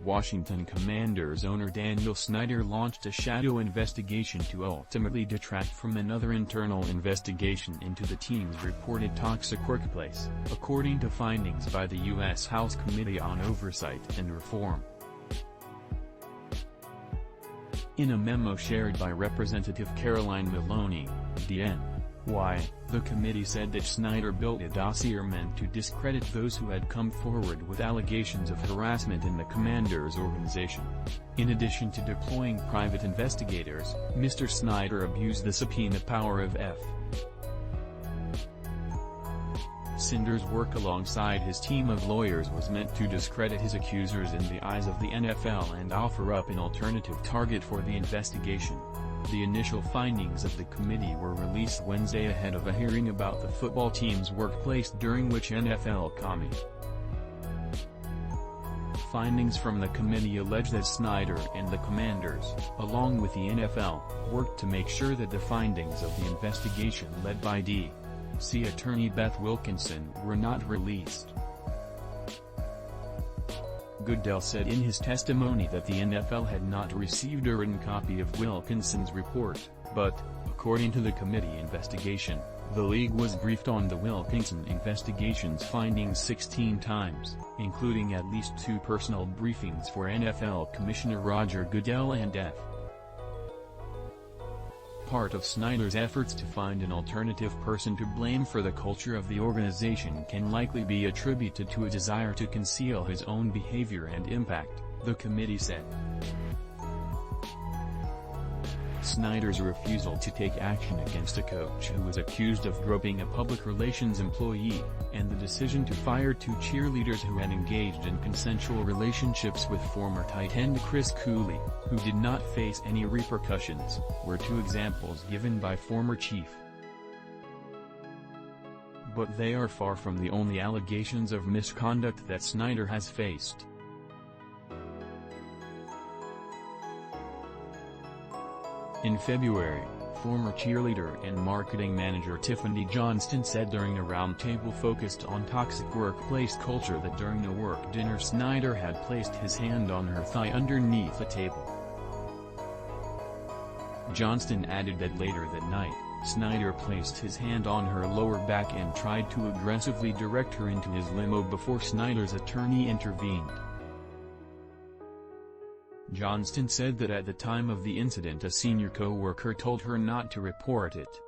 Washington Commanders owner Daniel Snyder launched a shadow investigation to ultimately detract from another internal investigation into the team's reported toxic workplace, according to findings by the U.S. House Committee on Oversight and Reform. In a memo shared by Representative Caroline Maloney, DNY, the committee said that Snyder built a dossier meant to discredit those who had come forward with allegations of harassment in the Commanders organization. In addition to deploying private investigators, Mr. Snyder abused the subpoena power of F. Snyder's work alongside his team of lawyers was meant to discredit his accusers in the eyes of the NFL and offer up an alternative target for the investigation. The initial findings of the committee were released Wednesday ahead of a hearing about the football team's workplace during which NFL comment. Findings from the committee allege that Snyder and the Commanders, along with the NFL, worked to make sure that the findings of the investigation led by D.C. Attorney Beth Wilkinson were not released. Goodell said in his testimony that the NFL had not received a written copy of Wilkinson's report, but, according to the committee investigation, the league was briefed on the Wilkinson investigation's findings 16 times, including at least 2 personal briefings for NFL Commissioner Roger Goodell and F. Part of Snyder's efforts to find an alternative person to blame for the culture of the organization can likely be attributed to a desire to conceal his own behavior and impact, the committee said. Snyder's refusal to take action against a coach who was accused of groping a public relations employee, and the decision to fire 2 cheerleaders who had engaged in consensual relationships with former tight end Chris Cooley, who did not face any repercussions, were 2 examples given by former Chief. But they are far from the only allegations of misconduct that Snyder has faced. In February, former cheerleader and marketing manager Tiffany Johnston said during a roundtable focused on toxic workplace culture that during a work dinner Snyder had placed his hand on her thigh underneath a table. Johnston added that later that night, Snyder placed his hand on her lower back and tried to aggressively direct her into his limo before Snyder's attorney intervened. Johnston said that at the time of the incident a senior co-worker told her not to report it.